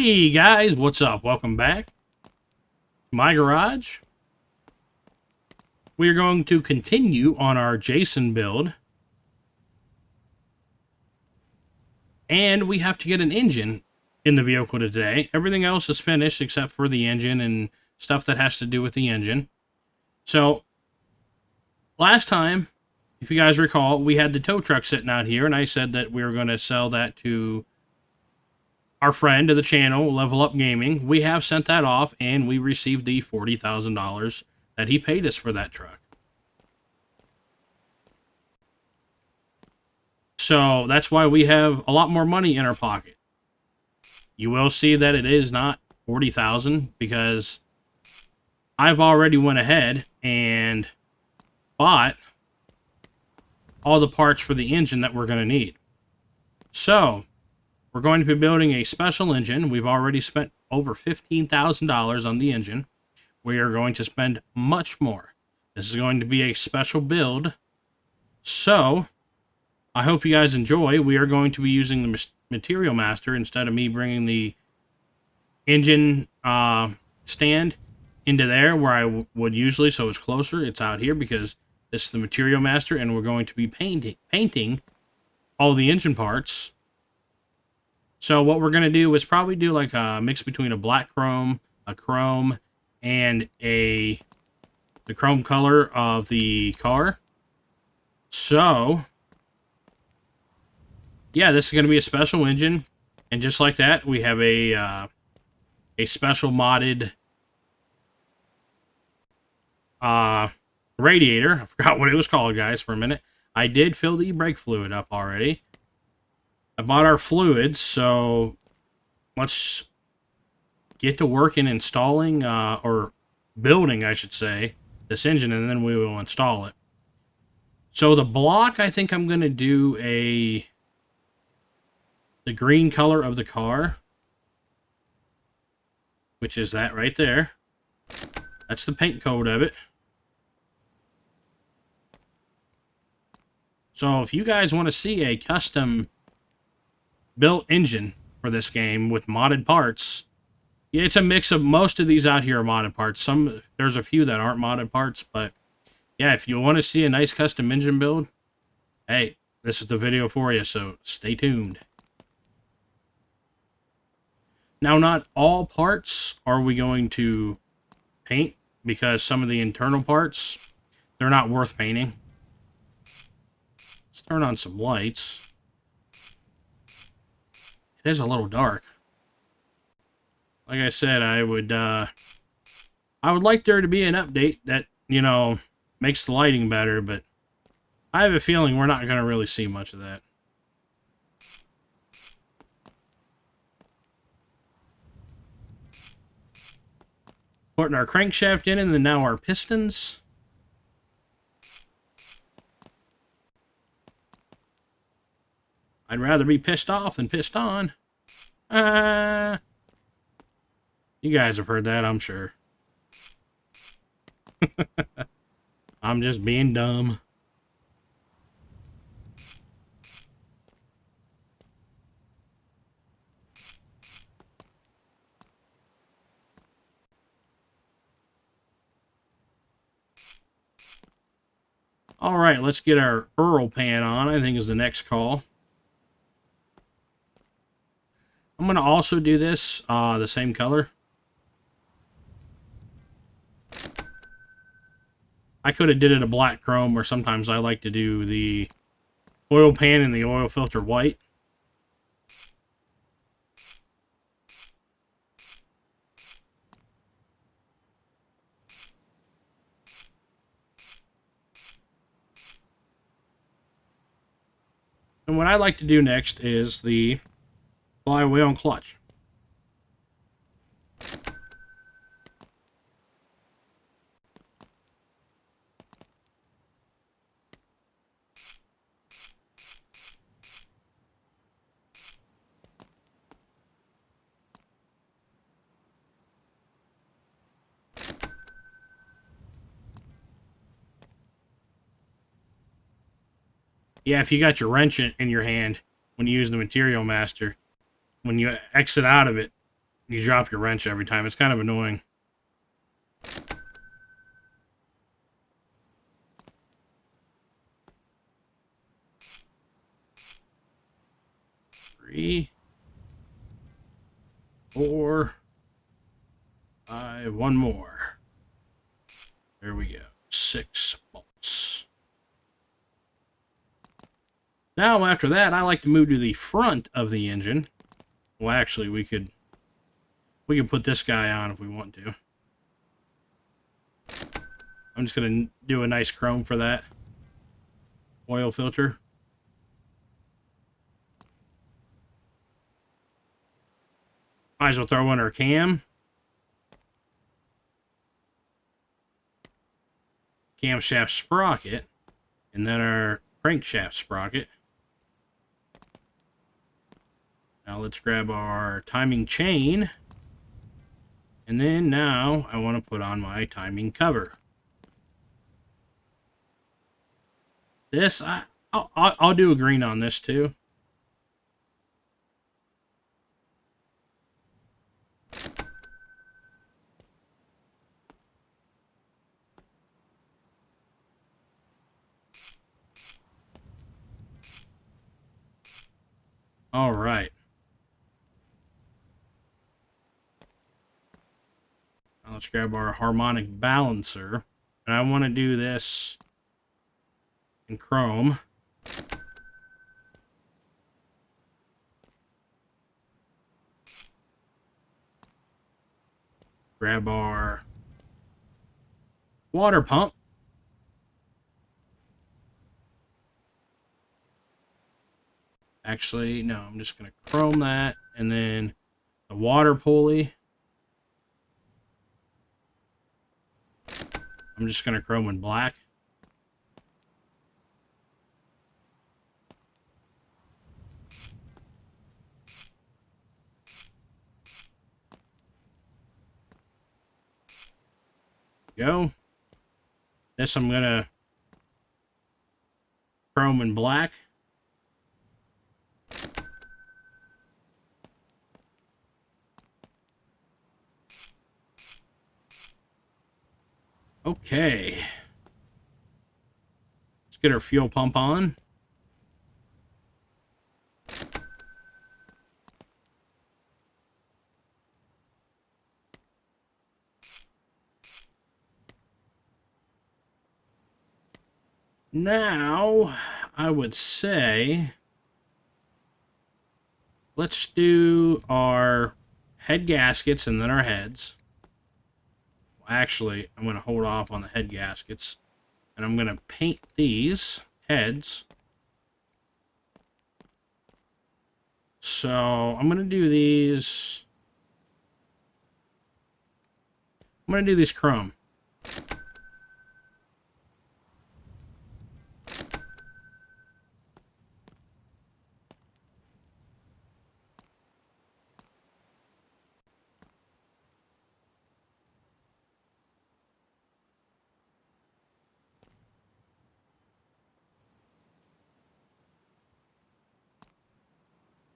Hey guys, what's up? Welcome back to my garage. We are going to continue on our Jason build. And we have to get an engine in the vehicle today. Everything else is finished except for the engine and stuff that has to do with the engine. So, last time, if you guys recall, we had the tow truck sitting out here, and I said that we were going to sell that to our friend of the channel, Level Up Gaming. We have sent that off, and we received the $40,000 that he paid us for that truck. So that's why we have a lot more money in our pocket. You will see that it is not $40,000 because I've already went ahead and bought all the parts for the engine that we're going to need. So we're going to be building a special engine. We've already spent over $15,000 on the engine. We are going to spend much more. This is going to be a special build. So I hope you guys enjoy. We are going to be using the Material Master instead of me bringing the engine stand into there where I would usually, so it's closer. It's out here because this is the Material Master, and we're going to be painting all the engine parts. So what we're going to do is probably do like a mix between a black chrome, a chrome, and the chrome color of the car. So yeah, this is going to be a special engine, and just like that, we have a special modded radiator. I forgot what it was called, guys, for a minute. I did fill the brake fluid up already. I bought our fluids, so let's get to work in installing, or building, I should say, this engine, and then we will install it. So the block, I think I'm going to do the green color of the car, which is that right there. That's the paint code of it. So if you guys want to see a custom built engine for this game with modded parts, yeah, it's a mix of most of these out here are modded parts. There's a few that aren't modded parts, but yeah, if you want to see a nice custom engine build, hey, this is the video for you, so stay tuned. Now, not all parts are we going to paint, because some of the internal parts, they're not worth painting. Let's turn on some lights. It is a little dark. Like I said, I would like there to be an update that, you know, makes the lighting better, but I have a feeling we're not going to really see much of that. Putting our crankshaft in, and then now our pistons. I'd rather be pissed off than pissed on. You guys have heard that, I'm sure. I'm just being dumb. All right, let's get our Earl pan on, I think is the next call. I'm going to also do this the same color. I could have did it a black chrome, or sometimes I like to do the oil pan and the oil filter white. And what I like to do next is the flywheel and clutch. Yeah, if you got your wrench in your hand when you use the Material Master, when you exit out of it, You drop your wrench every time. It's kind of annoying. Three, 4, 5, one more. There we go. 6 bolts. Now, after that, I like to move to the front of the engine. Well, actually, we could put this guy on if we want to. I'm just going to do a nice chrome for that oil filter. Might as well throw in our camshaft sprocket, and then our crankshaft sprocket. Now let's grab our timing chain, and then now I want to put on my timing cover. This, I'll do a green on this too. All right. Now let's grab our harmonic balancer, and I want to do this in chrome. Grab our water pump. Actually, no, I'm just going to chrome that, and then the water pulley. I'm just going to chrome in black. Go. This I'm going to chrome in black. Okay. Let's get our fuel pump on. Now, I would say, let's do our head gaskets and then our heads. Well, actually, I'm going to hold off on the head gaskets, and I'm going to paint these heads. So, I'm going to do these. I'm going to do these chrome.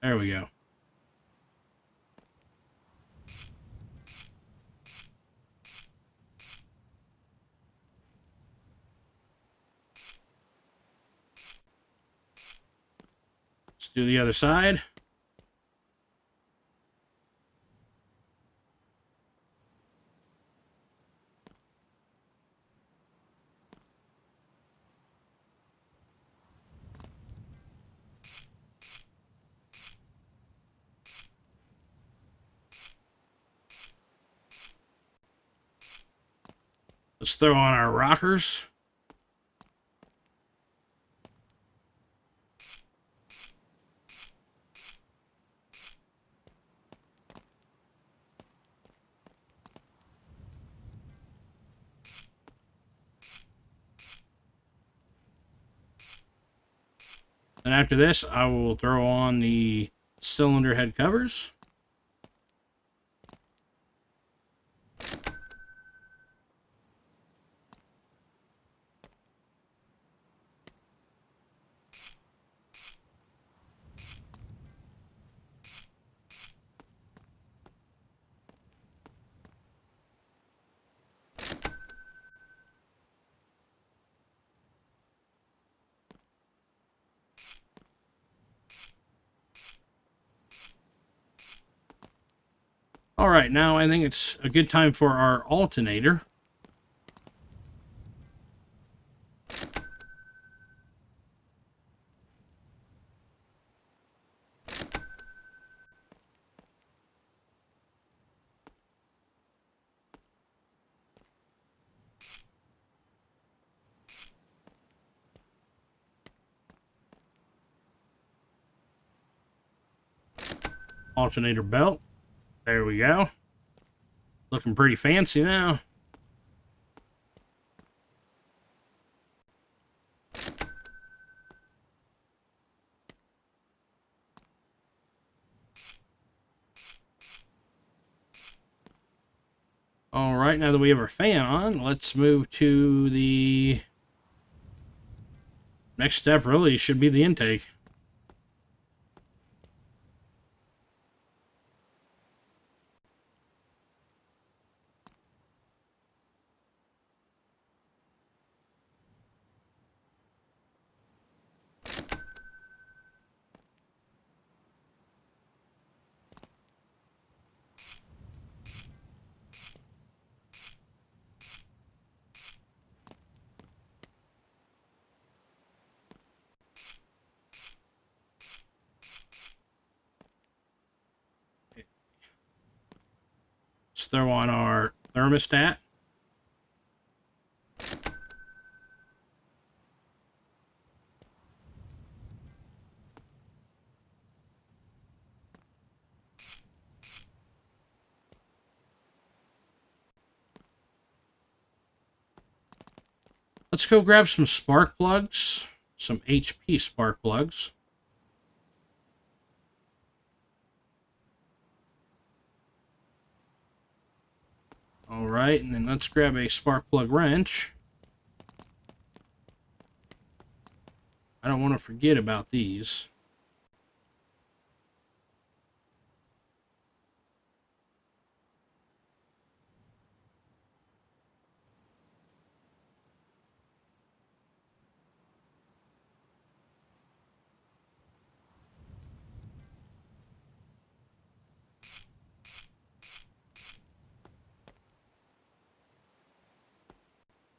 There we go. Let's do the other side. Let's throw on our rockers. And after this, I will throw on the cylinder head covers. All right, now I think it's a good time for our alternator. Alternator belt. There we go. Looking pretty fancy now. All right, now that we have our fan on, let's move to the next step. Really should be the intake. Let's throw on our thermostat. Let's go grab some spark plugs, some HP spark plugs. All right, and then let's grab a spark plug wrench. I don't want to forget about these.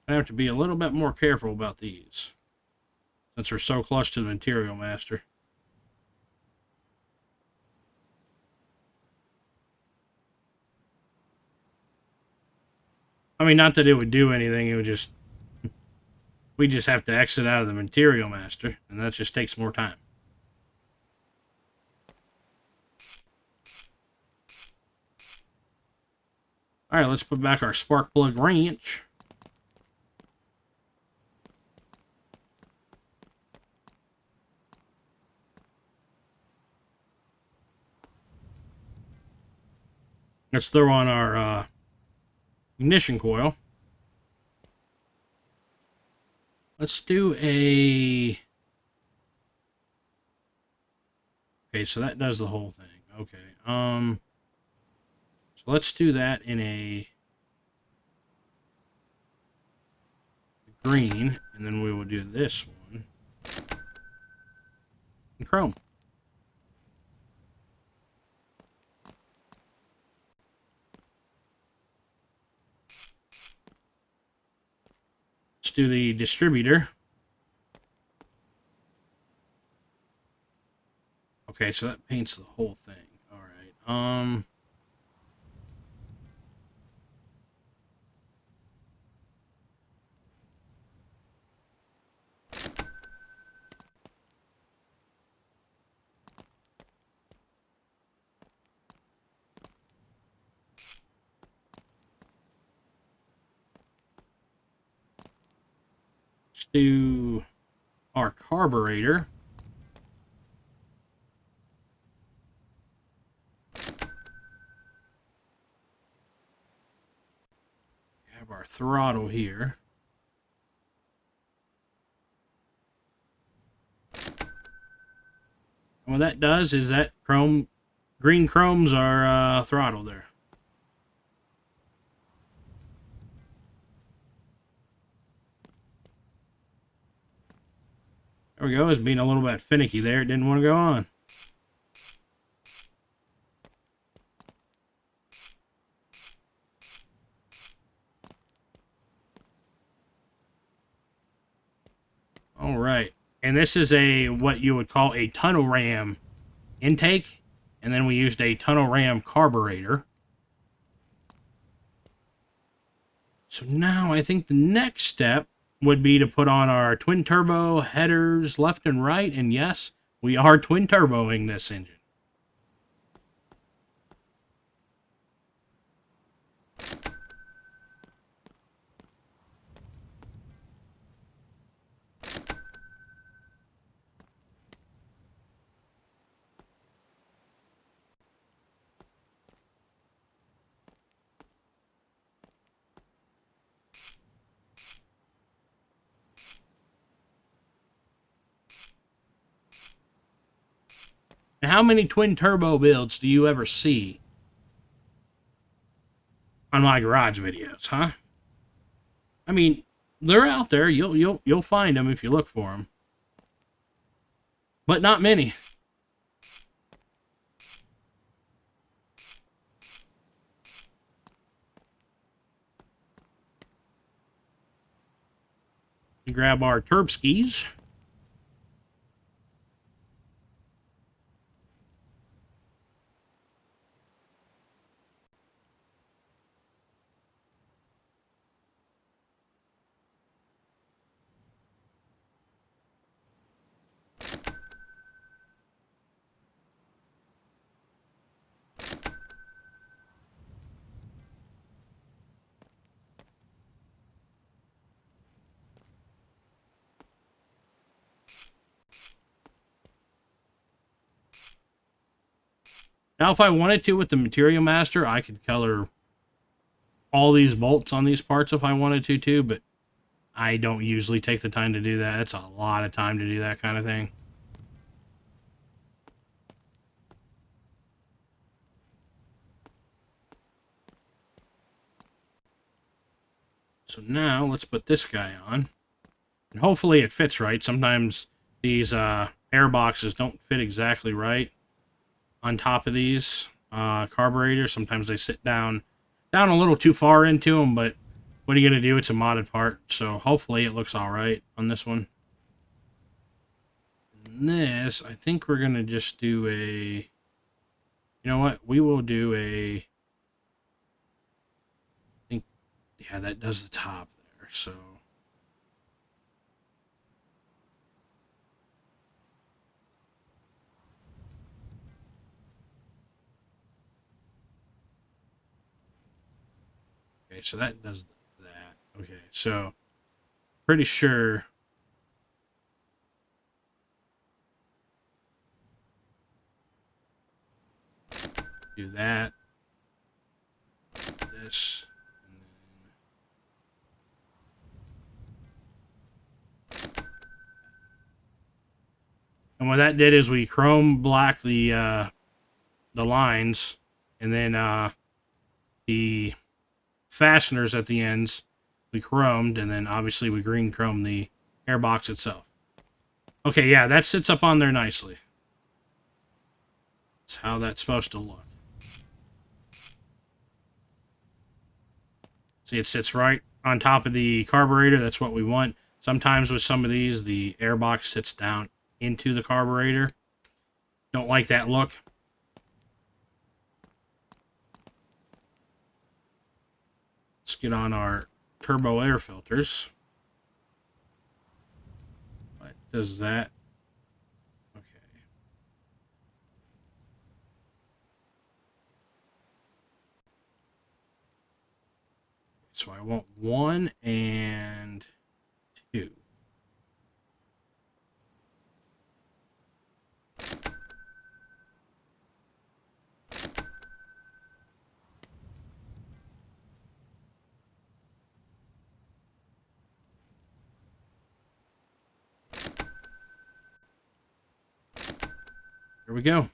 I have to be a little bit more careful about these, since we're so close to the material master. I mean, not that it would do anything, it would just... We just have to exit out of the material master, and that just takes more time. Alright, let's put back our spark plug wrench. Let's throw on our ignition coil. Let's do a... Okay, so that does the whole thing. Okay. So let's do that in a green, and then we will do this one in chrome. Let's do the distributor. Okay, so that paints the whole thing. All right. Let's do our carburetor. Have our throttle here. And what that does is that green chromes our throttle there. There we go. It's being a little bit finicky there. It didn't want to go on. All right. And this is a what you would call a tunnel ram intake. And then we used a tunnel ram carburetor. So now I think the next step would be to put on our twin turbo headers left and right. And yes, we are twin turboing this engine. And how many twin turbo builds do you ever see on my garage videos, huh? I mean, they're out there. You'll find them if you look for them, but not many. Grab our turb skis. Now, if I wanted to with the Material Master, I could color all these bolts on these parts if I wanted to too, but I don't usually take the time to do that. It's a lot of time to do that kind of thing. So now let's put this guy on. And hopefully it fits right. Sometimes these air boxes don't fit exactly right on top of these carburetors. Sometimes they sit down a little too far into them, but what are you going to do? It's a modded part, so hopefully it looks all right on this one. And this, I think we're going to just do a... You know what? We will do a... I think, yeah, that does the top there, so... Okay, so that does that. Okay, so pretty sure do that. This. And what that did is we chrome blacked the lines, and then the fasteners at the ends we chromed, and then obviously we green chromed the airbox itself. Okay, yeah, that sits up on there nicely. That's how that's supposed to look. See, it sits right on top of the carburetor. That's what we want. Sometimes with some of these, the airbox sits down into the carburetor. Don't like that look. Let's get on our turbo air filters. What does that? Okay. So I want 1 and 2. Here we go.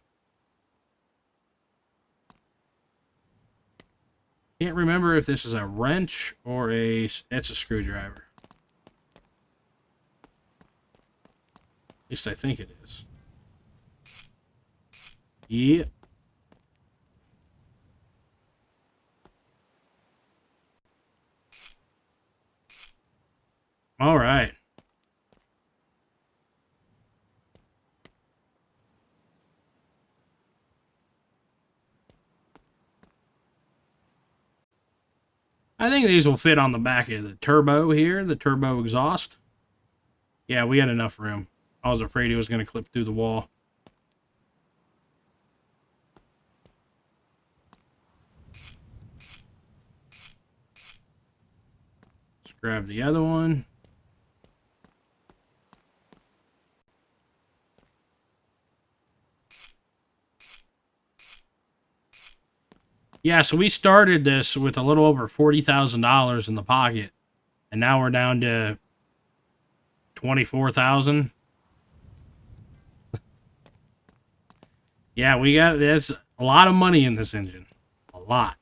Can't remember if this is a wrench or it's a screwdriver. At least I think it is. Yep. All right. I think these will fit on the back of the turbo here, the turbo exhaust. Yeah, we had enough room. I was afraid it was going to clip through the wall. Let's grab the other one. Yeah, so we started this with a little over $40,000 in the pocket, and now we're down to 24,000. Yeah, there's a lot of money in this engine. A lot.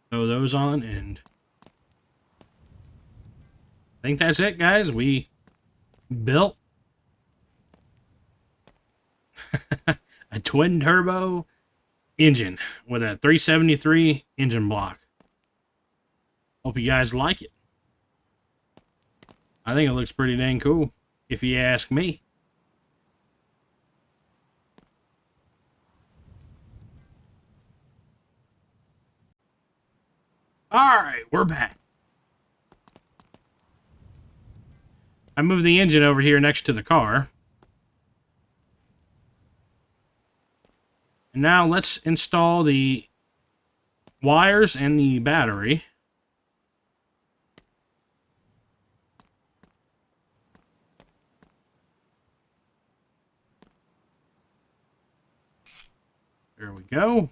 Throw those on, and I think that's it, guys. We built a twin turbo engine with a 373 engine block. Hope you guys like it. I think it looks pretty dang cool, if you ask me. Alright, we're back. I moved the engine over here next to the car. And now let's install the wires and the battery. There we go.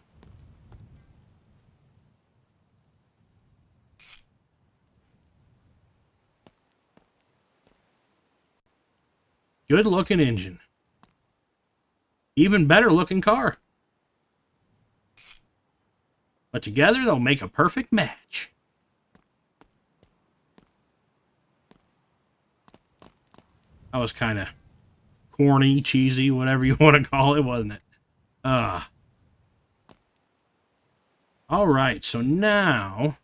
Good looking engine. Even better looking car. But together they'll make a perfect match. That was kind of corny, cheesy, whatever you want to call it, wasn't it? Alright, so now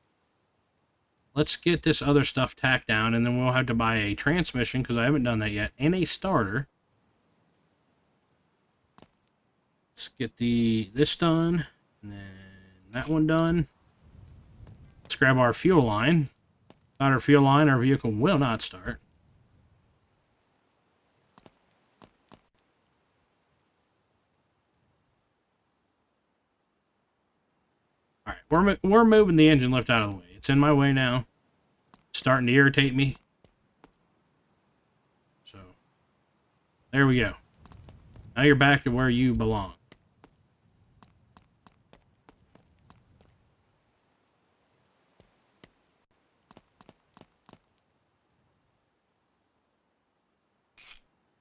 let's get this other stuff tacked down, and then we'll have to buy a transmission, because I haven't done that yet, and a starter. Let's get this done, and then that one done. Let's grab our fuel line. Without our fuel line, our vehicle will not start. Alright, we're moving the engine lift out of the way. It's in my way now. It's starting to irritate me. So, there we go. Now you're back to where you belong.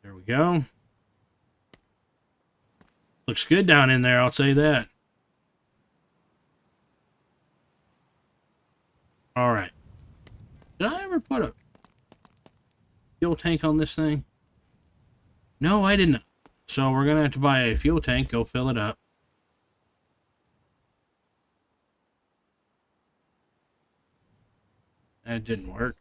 There we go. Looks good down in there, I'll say that. Alright. Did I ever put a fuel tank on this thing? No, I didn't. So we're going to have to buy a fuel tank, go fill it up. That didn't work.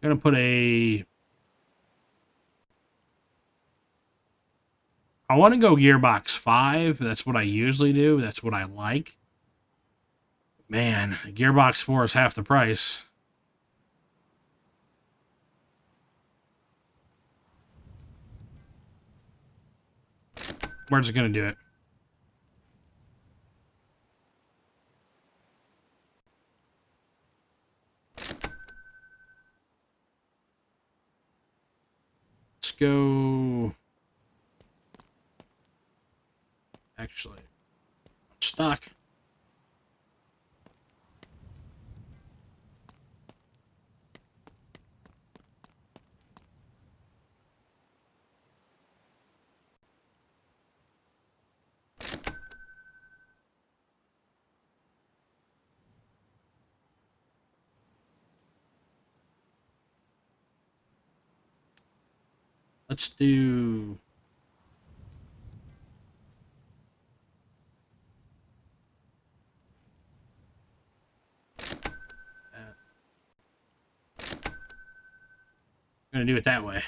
I'm going to put I want to go gearbox 5. That's what I usually do. That's what I like. Man, gearbox 4 is half the price. Where's it going to do it? Let's go. Actually, I'm stuck. Let's do... I'm going to do it that way.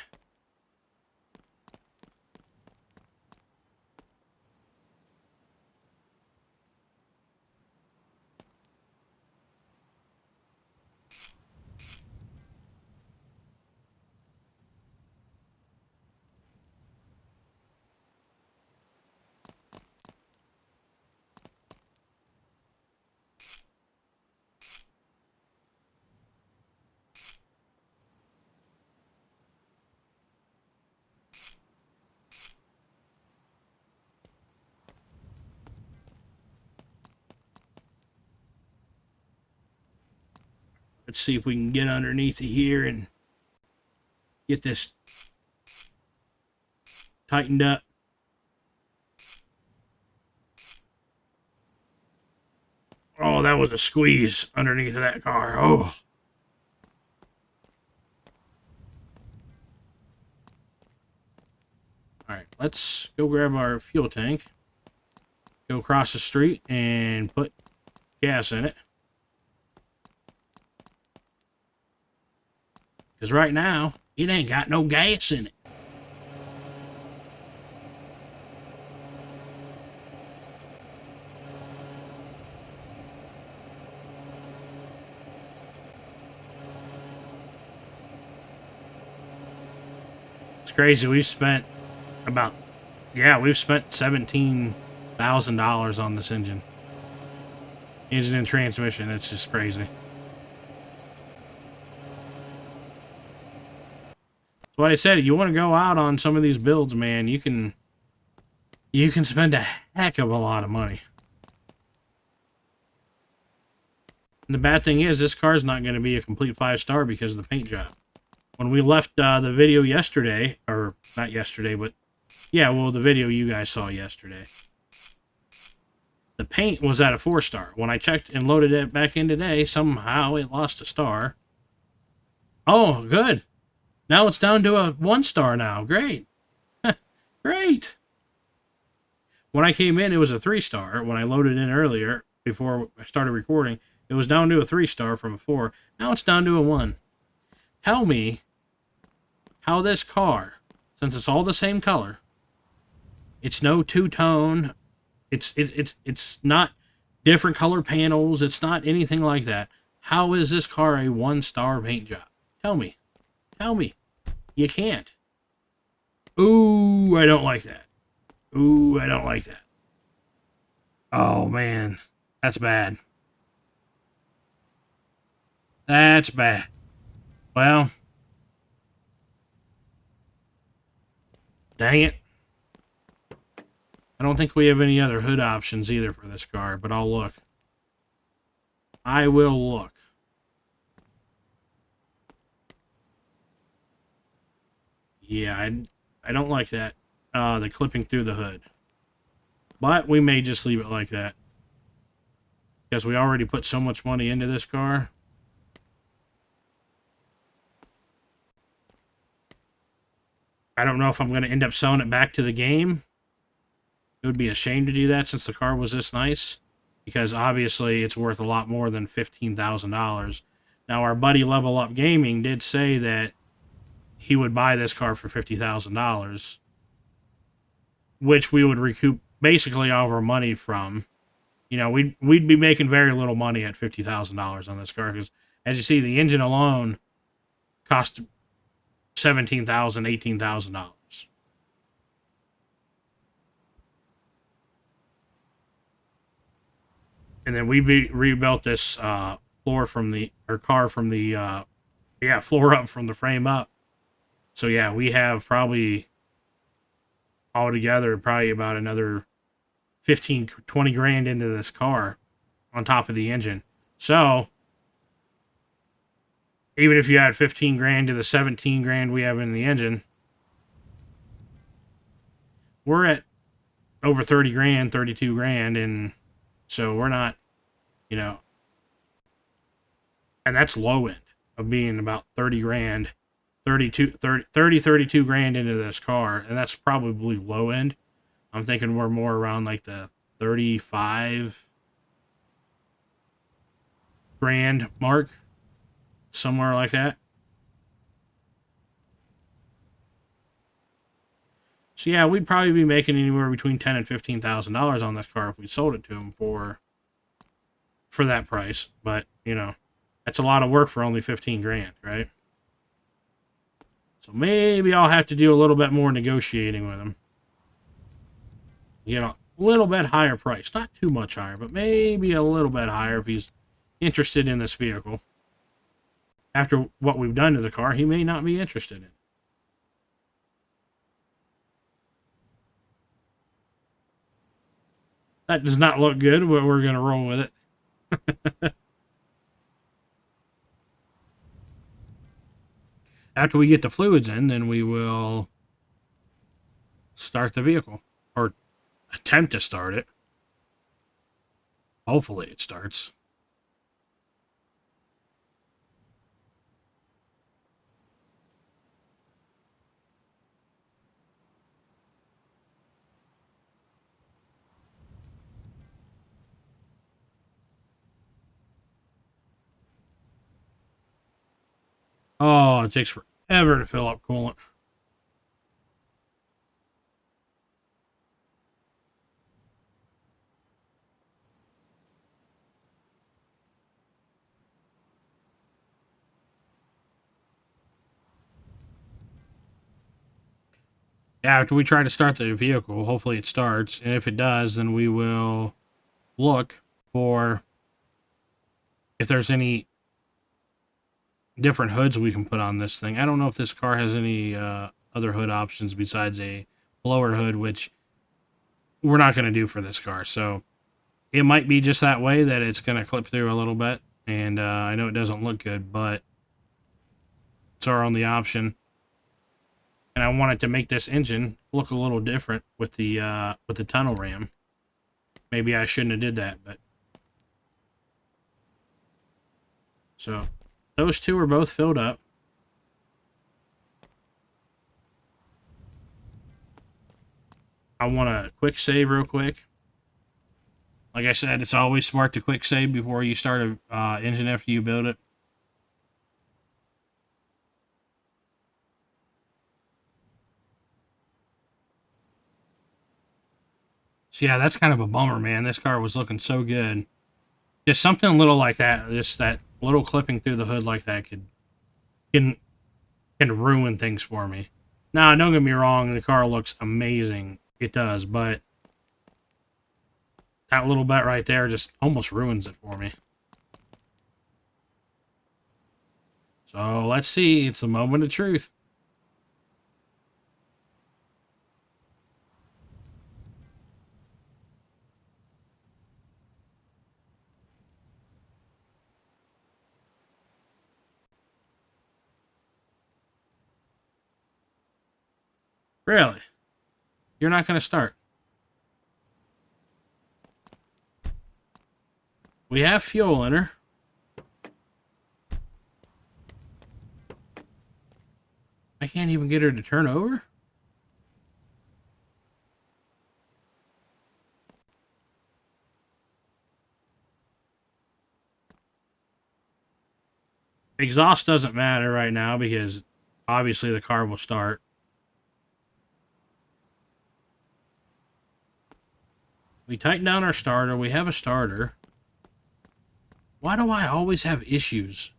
Let's see if we can get underneath of here and get this tightened up. Oh, that was a squeeze underneath of that car. Oh. Alright, let's go grab our fuel tank. Go across the street and put gas in it. Because right now, it ain't got no gas in it. It's crazy. We've spent about, we've spent $17,000 on this engine. Engine and transmission. It's just crazy. That's what I said. You want to go out on some of these builds, man, you can spend a heck of a lot of money. And the bad thing is, this car's not going to be a complete 5-star because of the paint job. When we left the video yesterday, or not yesterday, but yeah, well, the video you guys saw yesterday, the paint was at a 4-star. When I checked and loaded it back in today, somehow it lost a star. Oh, good. Now it's down to a 1-star now. Great. Great. When I came in, it was a 3-star. When I loaded in earlier, before I started recording, it was down to a 3-star from a 4. Now it's down to a 1. Tell me how this car, since it's all the same color, it's no two-tone, it's not different color panels, it's not anything like that. How is this car a 1-star paint job? Tell me. Tell me. You can't. Ooh, I don't like that. Ooh, I don't like that. Oh, man. That's bad. That's bad. Well, dang it. I don't think we have any other hood options either for this car, but I'll look. I will look. Yeah, I don't like that. The clipping through the hood. But we may just leave it like that. Because we already put so much money into this car. I don't know if I'm going to end up selling it back to the game. It would be a shame to do that since the car was this nice. Because obviously it's worth a lot more than $15,000. Now our buddy Level Up Gaming did say that he would buy this car for $50,000. Which we would recoup basically all of our money from. You know, we'd be making very little money at $50,000 on this car. Because as you see, the engine alone cost $17,000, $18,000. And then we rebuilt this floor from the, or car from the, floor up from the frame up. So yeah, we have probably altogether probably about another 15, 20 grand into this car on top of the engine. So even if you add 15 grand to the 17 grand we have in the engine, we're at over 30 grand, 32 grand. And so we're not, you know, and that's low end of being about 30 grand 32 grand into this car, and that's probably low end. I'm thinking we're more around like the 35 grand mark, somewhere like that. So yeah, we'd probably be making anywhere between $10,000 and $15,000 on this car if we sold it to him for that price. But you know, that's a lot of work for only 15 grand, right? So maybe I'll have to do a little bit more negotiating with him. You know, a little bit higher price, not too much higher, but maybe a little bit higher if he's interested in this vehicle. After what we've done to the car, he may not be interested in it. That does not look good, but we're going to roll with it. After we get the fluids in, then we will start the vehicle. Or attempt to start it. Hopefully it starts. Oh, it takes forever to fill up coolant. After we try to start the vehicle, hopefully it starts. And if it does, then we will look for if there's any different hoods we can put on this thing. I don't know if this car has any other hood options besides a blower hood, which we're not going to do for this car. So it might be just that way that it's going to clip through a little bit. And I know it doesn't look good, but it's our only option. And I wanted to make this engine look a little different with the tunnel ram. Maybe I shouldn't have did that, but so those two are both filled up. I want to quick save real quick. Like I said, it's always smart to quick save before you start an engine after you build it. So yeah, that's kind of a bummer, man. This car was looking so good. Just something a little like that, just that little clipping through the hood like that can ruin things for me. Now, don't get me wrong, the car looks amazing. It does, but that little bit right there just almost ruins it for me. So let's see. It's the moment of truth. Really? You're not going to start? We have fuel in her. I can't even get her to turn over? Exhaust doesn't matter right now because obviously the car will start. We tighten down our starter. We have a starter. Why do I always have issues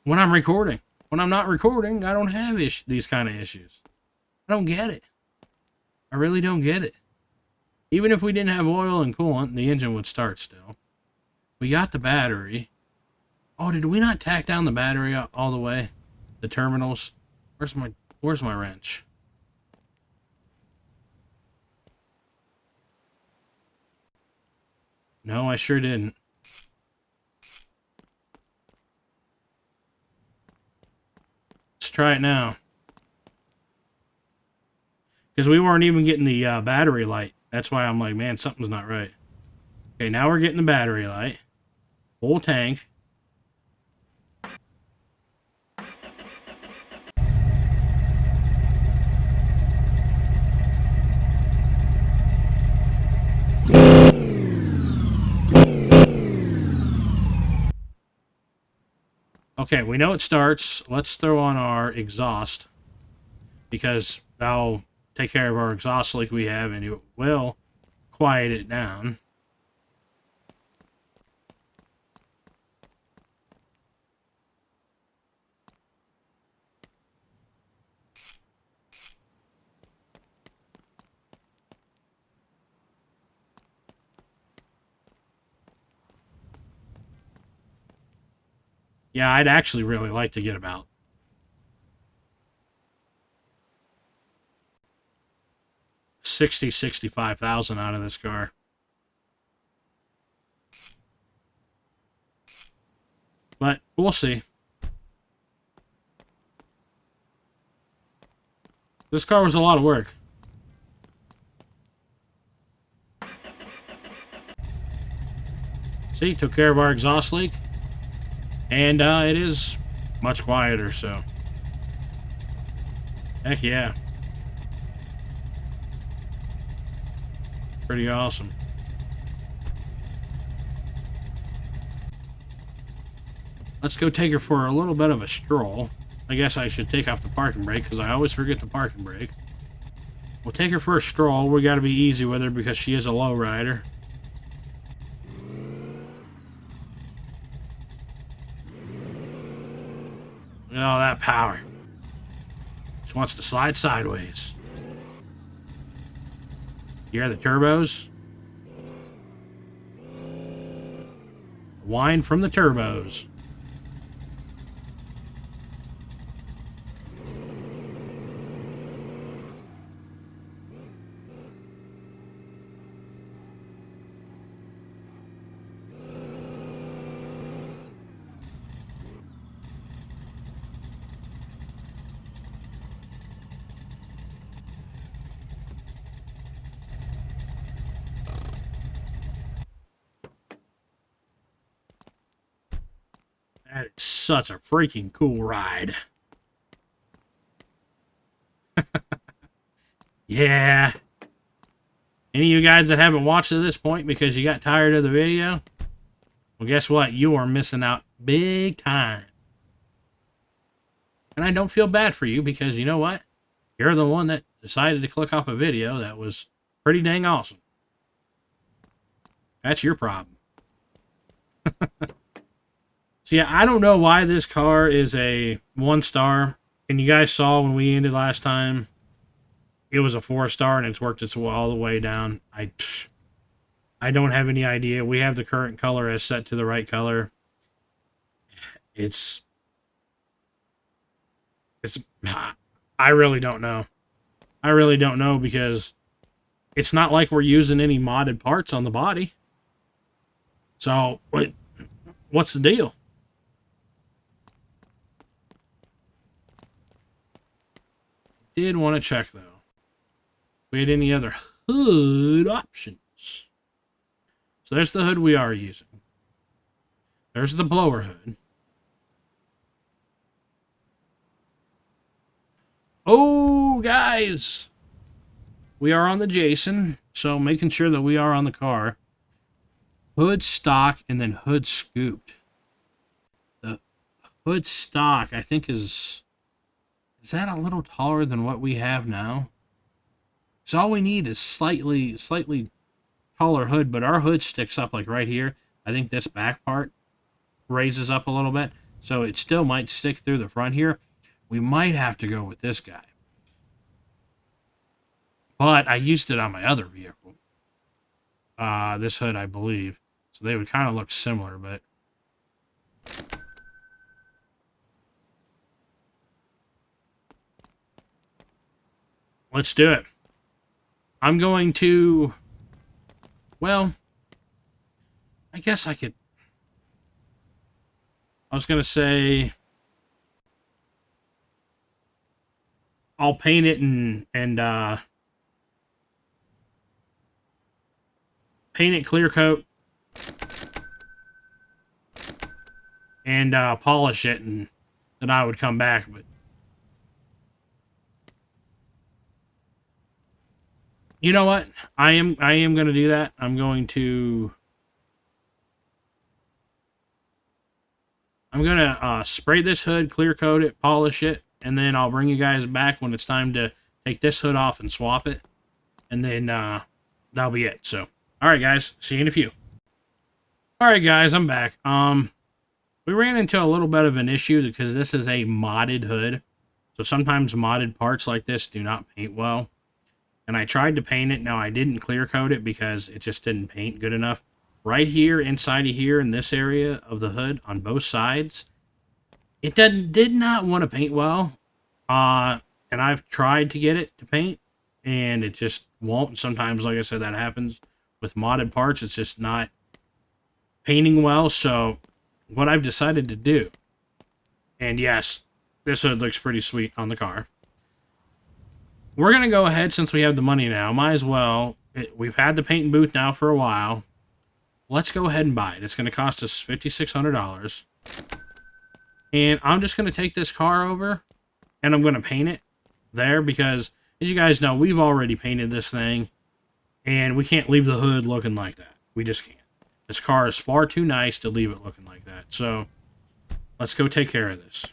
when I'm recording? When I'm not recording, I don't have these kind of issues. I don't get it. I really don't get it. Even if we didn't have oil and coolant, the engine would start still. We got the battery. Oh, did we not tack down the battery all the way? The terminals? Where's my wrench? No, I sure didn't. Let's try it now. Because we weren't even getting the battery light. That's why I'm like, man, something's not right. Okay, now we're getting the battery light. Full tank. Okay, we know it starts. Let's throw on our exhaust because that'll take care of our exhaust leak we have, and it will quiet it down. Yeah, I'd actually really like to get about 65,000 out of this car. But we'll see. This car was a lot of work. See, took care of our exhaust leak. And it is much quieter, so. Heck yeah. Pretty awesome. Let's go take her for a little bit of a stroll. I guess I should take off the parking brake because I always forget the parking brake. We'll take her for a stroll. We got to be easy with her because she is a low rider. Look at all that power. Just wants to slide sideways. You hear the turbos? Whine from the turbos. That is such a freaking cool ride. Yeah. Any of you guys that haven't watched to this point because you got tired of the video? Well, guess what? You are missing out big time. And I don't feel bad for you because you know what? You're the one that decided to click off a video that was pretty dang awesome. That's your problem. So yeah, I don't know why this car is a 1-star. And you guys saw when we ended last time, it was a 4-star and it's worked its way all the way down. I don't have any idea. We have the current color as set to the right color. It's I really don't know. I really don't know because it's not like we're using any modded parts on the body. So, what's the deal? Did want to check though. We had any other hood options? So there's the hood we are using. There's the blower hood. Oh, guys! We are on the Jason, so making sure that we are on the car. Hood stock and then hood scooped. The hood stock, I think, is that a little taller than what we have now? So all we need is slightly taller hood, but our hood sticks up like right here. I think this back part raises up a little bit, so it still might stick through the front here. We might have to go with this guy. But I used it on my other vehicle. This hood, I believe. So they would kind of look similar, but... Let's do it. I'm going to... Well, I guess I could... I was going to say... I'll paint it and paint it clear coat and polish it, and then I would come back. But you know what? I am going to do that. I'm going to I'm gonna spray this hood, clear coat it, polish it, and then I'll bring you guys back when it's time to take this hood off and swap it. And then that'll be it. So, all right, guys, see you in a few. All right, guys, I'm back. We ran into a little bit of an issue because this is a modded hood. So sometimes modded parts like this do not paint well. And I tried to paint it. Now, I didn't clear coat it because it just didn't paint good enough. Right here, inside of here, in this area of the hood, on both sides, it did not want to paint well. And I've tried to get it to paint, and it just won't. Sometimes, like I said, that happens with modded parts. It's just not painting well. So what I've decided to do, and yes, this hood looks pretty sweet on the car. We're going to go ahead, since we have the money now, might as well. We've had the paint and booth now for a while. Let's go ahead and buy it. It's going to cost us $5,600. And I'm just going to take this car over, and I'm going to paint it there because, as you guys know, we've already painted this thing, and we can't leave the hood looking like that. We just can't. This car is far too nice to leave it looking like that. So, let's go take care of this.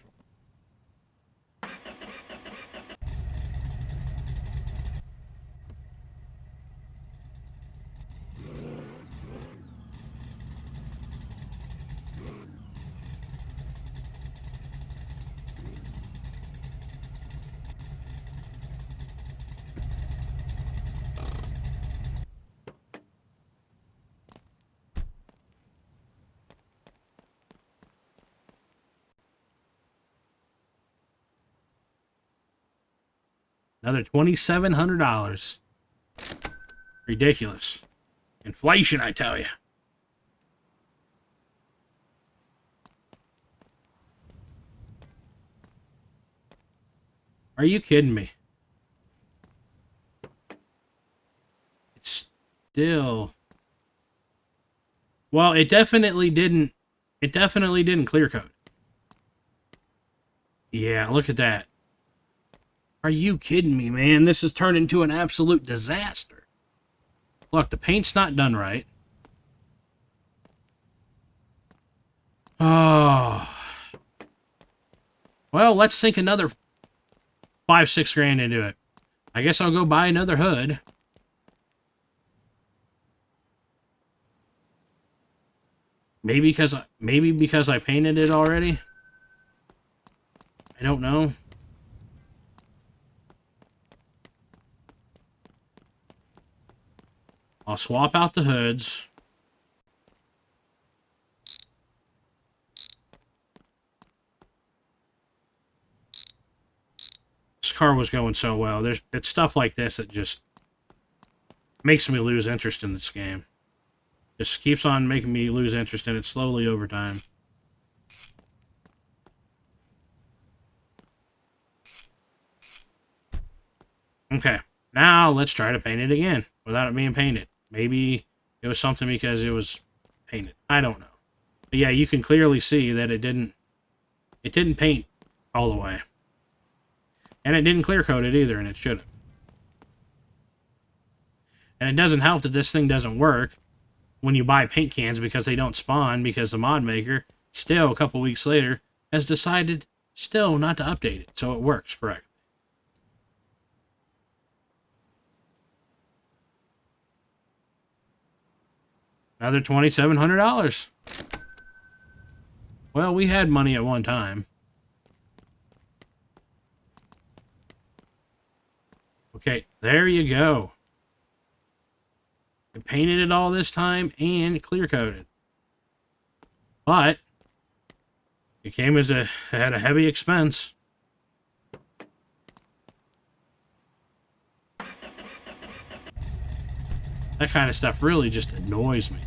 Another $2,700. Ridiculous. Inflation, I tell you. Are you kidding me? It's still... Well, it definitely didn't clear coat. Yeah, look at that. Are you kidding me, man? This has turned into an absolute disaster. Look, the paint's not done right. Oh. Well, let's sink another $5-6 grand into it. I guess I'll go buy another hood. Maybe because I painted it already. I don't know. I'll swap out the hoods. This car was going so well. It's stuff like this that just makes me lose interest in this game. Just keeps on making me lose interest in it slowly over time. Okay, now let's try to paint it again without it being painted. Maybe it was something because it was painted. I don't know. But yeah, you can clearly see that it didn't paint all the way. And it didn't clear coat it either, and it should have. And it doesn't help that this thing doesn't work when you buy paint cans because they don't spawn because the mod maker, still a couple weeks later, has decided still not to update it. So it works correct. Another $2,700. Well, we had money at one time. Okay, there you go. I painted it all this time and clear coated. But it came at a heavy expense. That kind of stuff really just annoys me.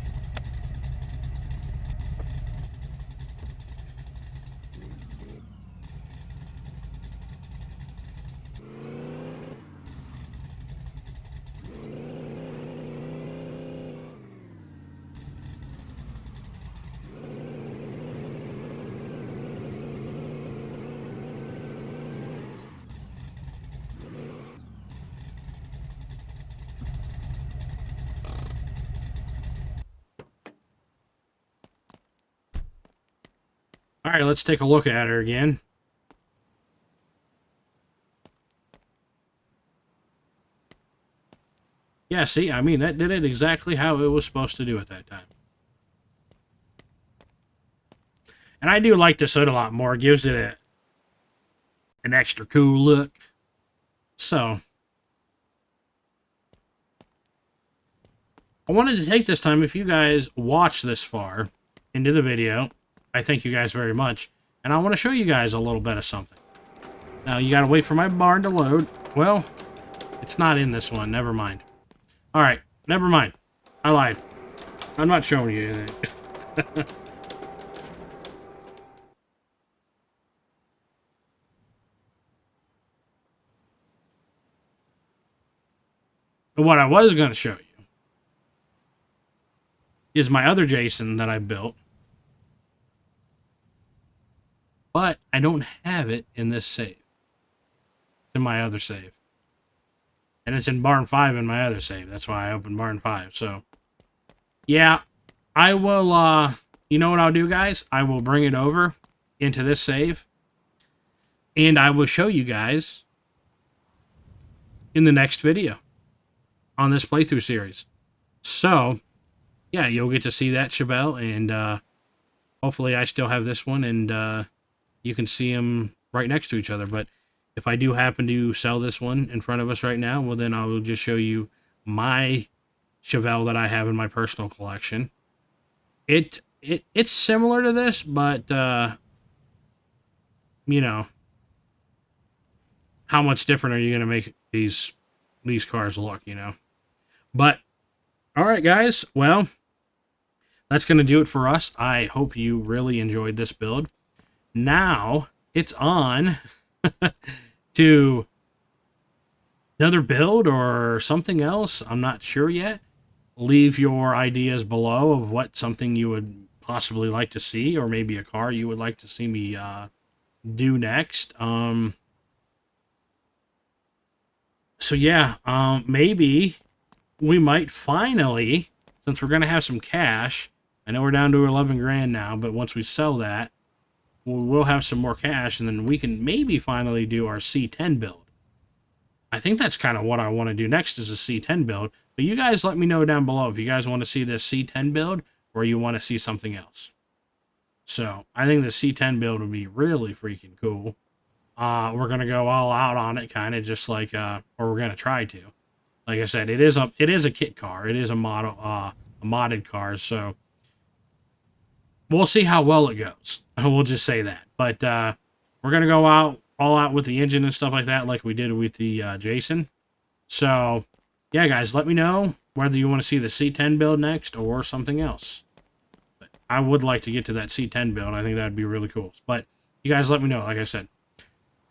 All right, let's take a look at her again. Yeah, see, I mean, that did it exactly how it was supposed to do at that time. And I do like this hood a lot more. It gives it an extra cool look. So, I wanted to take this time, if you guys watch this far into the video, I thank you guys very much. And I want to show you guys a little bit of something. Now, you got to wait for my barn to load. Well, it's not in this one. Never mind. All right, never mind. I lied. I'm not showing you anything. What I was going to show you is my other Jason that I built. But I don't have it in this save. It's in my other save. And it's in Barn 5 in my other save. That's why I opened Barn 5. So, yeah, I will, you know what I'll do, guys? I will bring it over into this save. And I will show you guys in the next video on this playthrough series. So, yeah, you'll get to see that Chevelle. And hopefully I still have this one. And you can see them right next to each other. But if I do happen to sell this one in front of us right now, well, then I will just show you my Chevelle that I have in my personal collection. It's similar to this, but, you know, how much different are you going to make these cars look, you know? But, all right, guys, well, that's going to do it for us. I hope you really enjoyed this build. Now, it's on to another build or something else. I'm not sure yet. Leave your ideas below of what something you would possibly like to see, or maybe a car you would like to see me do next. So yeah, maybe we might finally, since we're gonna have some cash. I know we're down to 11 grand now, but once we sell that, we'll have some more cash, and then we can maybe finally do our C10 build. I think that's kind of what I want to do next, is a C10 build. But you guys let me know down below if you guys want to see this C10 build or you want to see something else. So, I think the C10 build would be really freaking cool. We're going to go all out on it, kind of just like, or we're going to try to. Like I said, it is a kit car. It is a model, a modded car, so we'll see how well it goes. We'll just say that. But we're going to go all out with the engine and stuff like that, like we did with the Jason. So, yeah, guys, let me know whether you want to see the C10 build next or something else. But I would like to get to that C10 build. I think that would be really cool. But you guys let me know, like I said.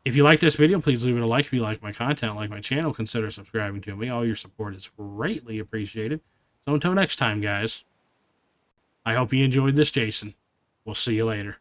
If you like this video, please leave it a like. If you like my content, like my channel, consider subscribing to me. All your support is greatly appreciated. So until next time, guys, I hope you enjoyed this, Jason. We'll see you later.